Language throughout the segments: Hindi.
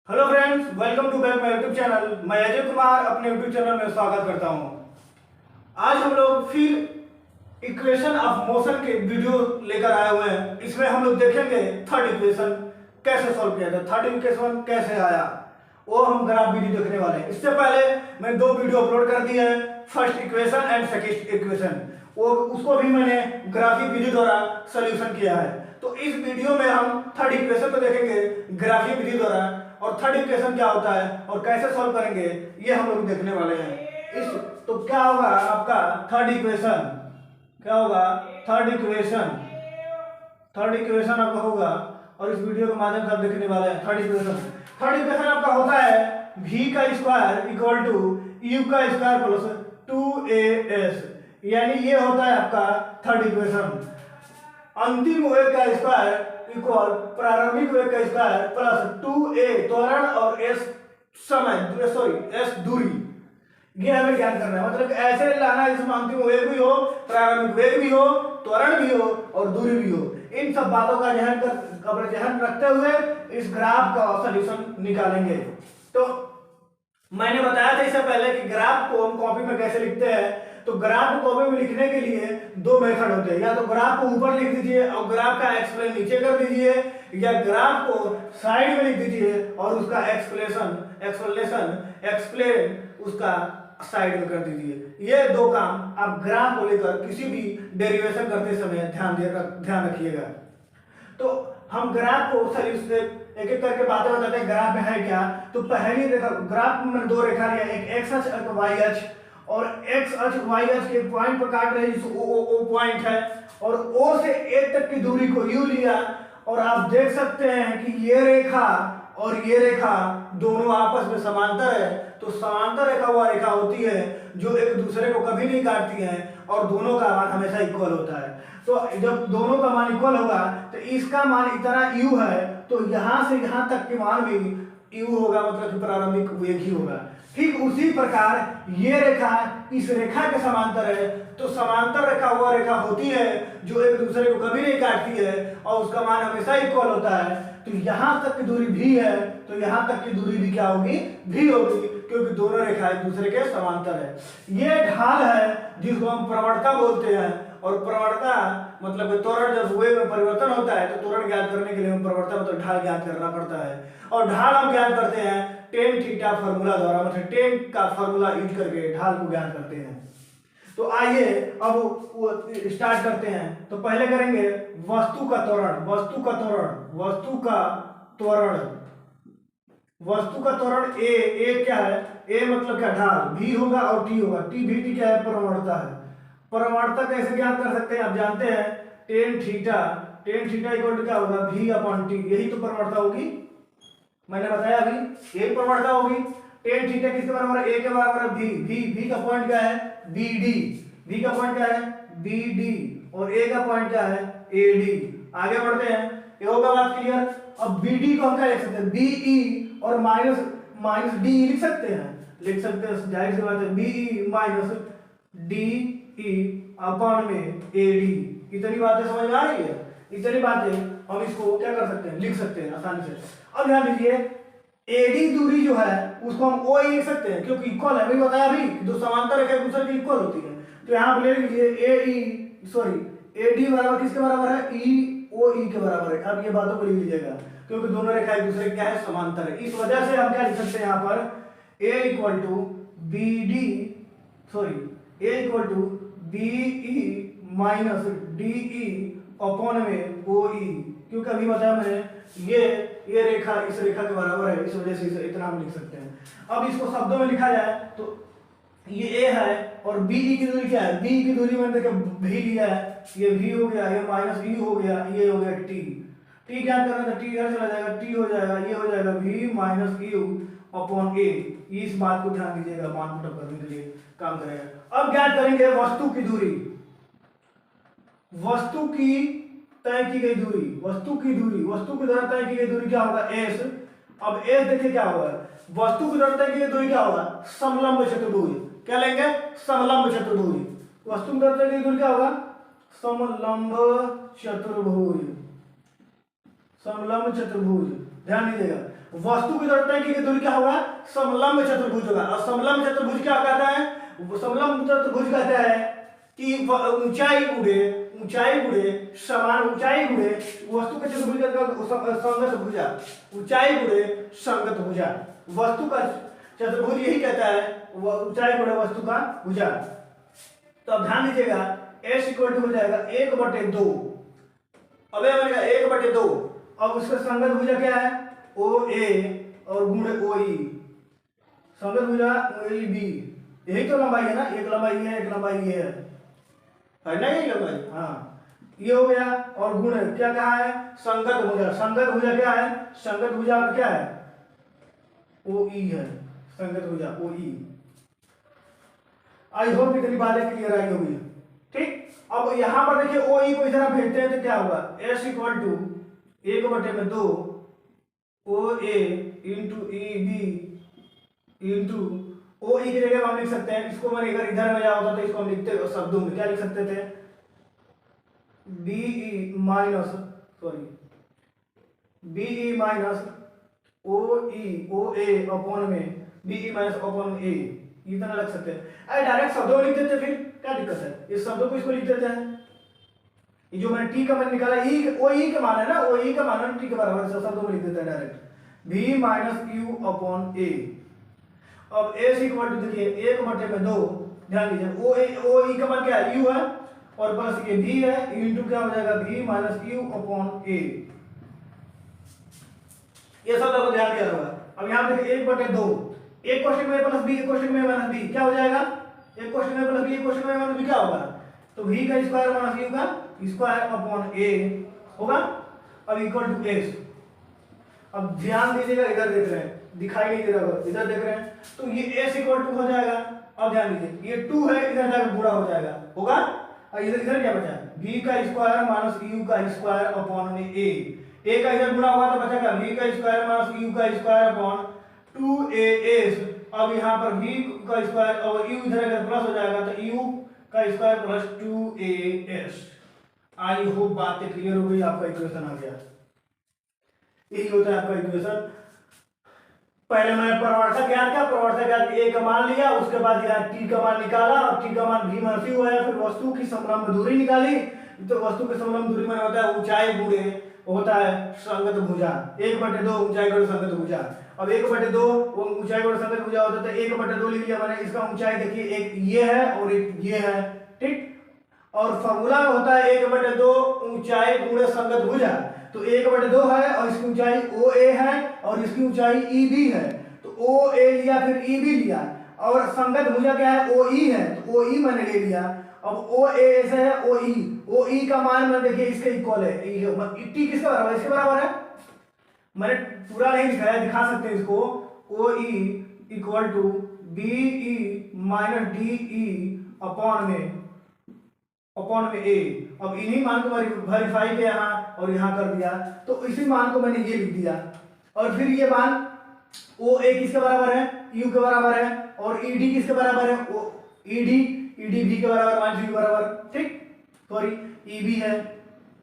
Hello friends, welcome to back my YouTube channel. मैं अजय कुमार अपने यूट्यूब चैनल में स्वागत करता हूं। आज हम लोग फिर इक्वेशन ऑफ मोशन के वीडियो लेकर आए हुए हैं। इसमें हम लोग देखेंगे थर्ड इक्वेशन कैसे सॉल्व किया जाए, थर्ड इक्वेशन कैसे आया, वो हम ग्राफ वीडियो देखने वाले हैं। इससे पहले मैं दो वीडियो अपलोड कर दिए हैं, first equation and second equation. वो उसको भी मैंने ग्राफिक विधि द्वारा सोल्यूशन किया है। तो इस वीडियो में हम थर्ड इक्वेशन को देखेंगे ग्राफिक विधि द्वारा, और थर्ड इक्वेशन क्या होता है और कैसे सॉल्व करेंगे ये हम लोग देखने वाले हैं। इस तो क्या होगा आपका थर्ड इक्वेशन, क्या होगा थर्ड इक्वेशन, थर्ड इक्वेशन आपका होगा, और इस वीडियो के माध्यम से आप देखने वाले हैं थर्ड इक्वेशन। थर्ड इक्वेशन आपका होता है v का स्क्वायर इक्वल टू u का स्क्वायर प्लस 2as, यानी ये होता है आपका थर्ड इक्वेशन। अंतिम वेग का स्क्वायर इक्वल प्रारंभिक वेग का स्क्वायर प्लस 2a त्वरण और s समय s दूरी, ये हमें ज्ञात करना है। मतलब ऐसे लाना है जिसमें अंतिम वेग भी हो, प्रारंभिक वेग भी हो, त्वरण भी हो और दूरी भी हो। इन सब बातों का ध्यान रखते हुए इस ग्राफ का सॉल्यूशन निकालेंगे। तो मैंने बताया था इससे पहले कि ग्राफ को हम कॉपी में कैसे लिखते हैं। तो ग्राफ को कॉपी में लिखने के लिए दो मेथड होते हैं, या तो ग्राफ को ऊपर लिख दीजिए और ग्राफ का एक्सप्लेन नीचे कर दीजिए, या ग्राफ को साइड में लिख दीजिए और उसका एक्सप्लेन उसका साइड में कर दीजिए। ये दो काम आप ग्राफ को लेकर किसी भी डेरिवेशन करते समय ध्यान रखिएगा। तो हम ग्राफ को एक एक करके बातें बताते हैं ग्राफ में है क्या। तो पहली रेखा, ग्राफ में दो रेखा लिया, एक एक्स अक्ष एक वाई अक्ष, और एक्स अक्ष वाई अक्ष के पॉइंट पर काट रहे हैं ओ पॉइंट है, और ओ से ए तक की दूरी को यू लिया, और आप देख सकते हैं कि ये रेखा और ये रेखा दोनों आपस में समांतर है। तो समांतर रेखा वह रेखा होती है जो एक दूसरे को कभी नहीं काटती है और दोनों का मान हमेशा इक्वल होता है। तो जब दोनों का मान इक्वल होगा तो इसका मान इतना u है, तो यहां से यहां तक के मान भी u होगा, मतलब कि प्रारंभिक वेग ही होगा। ठीक उसी प्रकार ये रेखा इस रेखा के समांतर है। तो समांतर रेखा वह रेखा होती है जो एक दूसरे को कभी नहीं काटती है और उसका मान हमेशा इक्वल होता है। तो यहां तक की दूरी भी है, तो यहां तक की दूरी भी क्या होगी, भी होगी, क्योंकि दोनों रेखा एक दूसरे के समांतर है। ये ढाल है जिसको हम प्रवणता बोलते हैं, और प्रवणता मतलब त्वरण जब वेग में परिवर्तन होता है तो त्वरण ज्ञात करने के लिए हम प्रवणता मतलब ढाल ज्ञात करना पड़ता है। और ढाल हम ज्ञात करते हैं टेन थीटा फार्मूला द्वारा, मतलब टेन का फार्मूला यूज करके ढाल को ज्ञात करते हैं। तो आइए अब स्टार्ट करते हैं। तो पहले करेंगे वस्तु का त्वरण, वस्तु का त्वरण ए क्या है, ए मतलब क्या, ढाल, भी होगा और टी होगा। टी भी टी क्या है, प्रवणता है। प्रवणता कैसे ज्ञात कर सकते हैं, आप जानते हैं टेन थीटा इक्वल टू क्या होगा, भी अपॉन टी, यही तो प्रवणता होगी। मैंने बताया अभी यही प्रवणता होगी। टेन थीटा किसके बराबर है, ए के बराबर है भी का पॉइंट क्या है, बी डी, भी का पॉइंट क्या है, बी डी, और ए का पॉइंट क्या है, ए डी। आगे बढ़ते हैं, ये होगा बात क्लियर। अब बी डी को हम क्या लिख सकते हैं, बी ई और माइनस डी लिख सकते हैं, जाहिर सी बात है, B E minus D E upon में ए डी। इतनी बातें समझ में आ रही है, इतनी बातें हम इसको क्या कर सकते हैं, लिख सकते हैं आसानी से। अब ध्यान दीजिए, एडी दूरी जो है उसको हम ओ लिख सकते हैं क्योंकि इक्वल है, वही बताया अभी, दो समांतर रेखा एक दूसरे की इक्वल होती है। तो यहाँ पर ले लीजिए एडी बराबर किसके बराबर है, ई ओ ई के बराबर है। अब ये बातों को लिख लीजिएगा क्योंकि दोनों रेखा एक दूसरे क्या है, समांतर है। इस वजह से हम क्या लिख सकते हैं यहाँ पर, A equal to B E minus D E upon में ओ ई, क्योंकि अभी बताया मैंने ये रेखा इस रेखा के बराबर है, इस वजह से इसे इतना हम लिख सकते हैं। अब इसको शब्दों में लिखा जाए तो ये ए है और बी ई की दूरी क्या है, बी की दूरी मैंने देखा भी लिया है, ये भी हो गया, ये माइनस ई हो गया, ये हो गया टी क्या करना था, टी इधर चला जाएगा, टी हो जाएगा, ये हो जाएगा भी माइनस यू अपॉन ए। इस बात को ध्यान दीजिएगा, मान पुट करने के लिए काम करेगा। अब ज्ञात करेंगे वस्तु की दूरी, वस्तु की तय की गई दूरी, वस्तु के द्वारा तय की गई दूरी क्या होगा, एस। अब एस देखिए क्या होगा, वस्तु के द्वारा तय की गई दूरी क्या होगा, समलंब चतुर्भुज। क्या लेंगे, समलंब चतुर्भुज। वस्तु के द्वारा तय की गई दूरी क्या होगा, समलंब चतुर्भुज, ध्यान दीजिएगा। वस्तु की जरूरत है कि दूरी क्या होगा, समलंब चतुर्भुज होगा। और समलंब चतुर्भुज क्या कहता है, समलंब चतुर्भुज कहता है कि ऊंचाई गुणे समान ऊंचाई गुणे वस्तु के चतुर्भुज का संगत भुजा, ऊंचाई गुणे संगत भुजा। वस्तु का चतुर्भुज यही कहता है, ऊंचाई गुणे वस्तु का भुजा। तो अब ध्यान दीजिएगा, S इक्वल टू हो जाएगा 1/2। अब यह बनेगा 1/2। अब उसका संगत भुजा क्या है, OA और गुणे OE, संगत भुजा OEB। यही तो लंबाई है ना, एक लंबाई है एक लंबाई ये है ना, यही लंबाई। हाँ, ये हो गया। और गुण क्या कहा है, संगत भुजा। संगत भुजा क्या है, संगत भुजा का क्या है, OE है, संगत भुजा OE। आई होप इतनी बातें क्लियर आई होगी। ठीक, अब यहां पर देखिए OE को इधर भेजते हैं तो क्या होगा, S equal to 1/2 OA into EB into OE की जगह हम लिख सकते हैं, इसको मैंने अगर इधर में जाया होता तो इसको हम लिखते शब्दों में क्या लिख सकते थे, BE माइनस OE अपॉन में BE माइनस अपॉन A, इतना लग सकते हैं। अरे डायरेक्ट शब्दों में लिख देते फिर क्या दिक्कत है, इस शब्दों को इसको लिख देते हैं। ये जो मैंने टी का मान निकाला, OE का मान है ना, OE का मान टी के बराबर है, शब्दों में लिख देते हैं direct B minus U upon A। अब S इक्वल टू देखिए 1/2, ध्यान दीजिए OE का मान क्या है, U है, और प्लस ये B है, इंटू क्या हो जाएगा B minus U upon A। ये सब लोग ध्यान दिया होगा। अब यहाँ देखिए 1/2, एक क्वेश्चन में प्लस B, एक क्वेश्चन में माइनस B, क्या हो जाएगा, एक क्वेश्चन में प्लस B, एक क्वेश्चन में माइनस B, क्या होगा, तो V का स्क्वायर माइनस U का स्क्वायर अपॉन A होगा। अब इक्वल टू S। अब ध्यान दीजिएगा, इधर देख रहे हैं, दिखाई नहीं दे रहा होगा, इधर देख रहे हैं, तो ये S इक्वल टू हो जाएगा। अब ध्यान दीजिए, ये 2 है, इधर जाकर गुणा हो जाएगा, होगा। और इधर क्या बचा, B का स्क्वायर माइनस U का स्क्वायर अपॉन में A का इधर गुणा हुआ तो बचेगा V का स्क्वायर माइनस U का स्क्वायर अपॉन 2AS। अब यहाँ पर V का स्क्वायर और U इधर अगर प्लस हो जाएगा तो U का square plus 2AS। I hope बातें क्लियर हो गई, आपका इक्वेशन आ गया। यही होता है आपका इक्वेशन। पहले मैंने प्रवर्तक ज्ञान किया, प्रवर्तक ज्ञान A का मान लिया, उसके बाद यहाँ T का मान निकाला, और T का मान V माइनस U है, फिर वस्तु की समलंब दूरी निकाली। तो वस्तु की समलंब दूरी में होता है ऊंचाई गुणे होता है संगत भुजा, 1/2 ऊंचाई गुणे संगत भुजा। अब 1/2 वो ऊंचाई गुणे संगत भुजा होता है, 1/2 लिख लिया मैंने। इसका ऊंचाई देखिए, एक ये है और एक ये है, ठीक। और फॉर्मूला में होता है 1/2 ऊंचाई गुणे संगत भुजा। तो 1/2 है और इसकी ऊंचाई OA है और इसकी ऊंचाई EB है, तो OA लिया फिर EB लिया, और संगत भुजा क्या है, OE है, तो OE मैंने ले लिया। अब OA से है OE का मान मैंने देखिए इसके इक्वल है, T किसके बराबर है, इसके बराबर है। मैंने पूरा नहीं दिखाया, दिखा सकते हैं इसको। OE equal to BE minus DE upon में A। अब इन्हीं मान को वेरीफाई किया यहाँ और यहाँ कर दिया, तो इसी मान को मैंने ये लिख दिया। और फिर ये मान OA किसके बराबर है, U के बराबर है, और ED किसके बराबर है, ED V के बराबर माइनस U बराबर, ठीक। सॉरी EB है,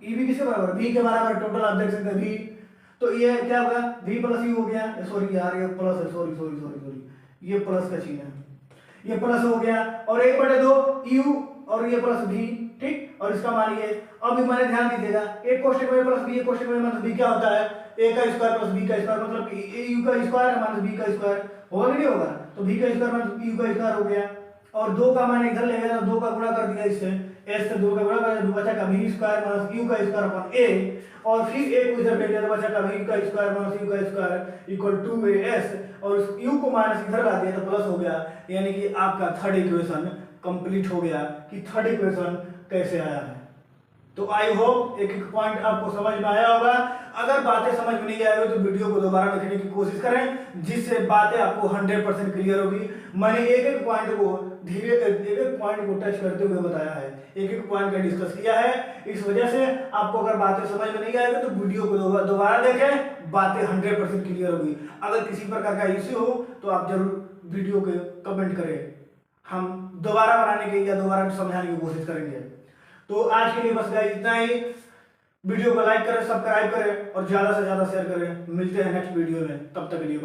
EB किसके बराबर, V के बराबर, टोटल आप देख सकते हैं V। तो ये क्या होगा, V प्लस U हो गया, सॉरी यार ये प्लस है, सॉरी ये प्लस का चिन्ह है, ये प्लस हो गया, और 1/2 U और ये प्लस V, ठीक। और इसका मान ये। अब मैंने ध्यान दीजिएगा, एक क्वेश्चन में प्लस B, एक क्वेश्चन में माइनस B, क्या होता है, A का स्क्वायर प्लस B का स्क्वायर, मतलब U का स्क्वायर माइनस B का स्क्वायर होगा कि नहीं होगा, तो V का स्क्वायर माइनस U का स्क्वायर हो गया। और 2 का मैंने इधर ले गया, 2 का गुणा कर दिया इससे, S से 2 का गुणा कर दिया, बचा का V स्क्वायर माइनस U का स्क्वायर अपॉन A, और फिर एक को इधर ले लिया तो बचा का V का स्क्वायर माइनस U का स्क्वायर इक्वल 2AS, और इस U को माइनस इधर ला दिया तो प्लस हो गया। यानी कि आपका थर्ड इक्वेशन कंप्लीट हो गया कि थर्ड इक्वेशन कैसे आया है। तो आई होप एक एक पॉइंट आपको समझ में आया होगा। अगर बातें समझ में नहीं आई हो तो वीडियो को दोबारा देखने की कोशिश करें, जिससे बातें आपको 100% क्लियर होगी। मैंने एक एक पॉइंट को टच करते हुए बताया है, एक एक पॉइंट का डिस्कस किया है। इस वजह से आपको अगर बातें समझ में नहीं आएगी तो वीडियो को दोबारा देखें, बातें 100% क्लियर होगी। अगर किसी प्रकार का इश्यू हो तो आप जरूर वीडियो को कमेंट करें, हम दोबारा बनाने की या दोबारा समझाने की कोशिश करेंगे। तो आज के लिए बस गाइस इतना ही। वीडियो को लाइक करें, सब्सक्राइब करें और ज़्यादा से ज़्यादा शेयर करें। मिलते हैं नेक्स्ट वीडियो में, तब तक के लिए।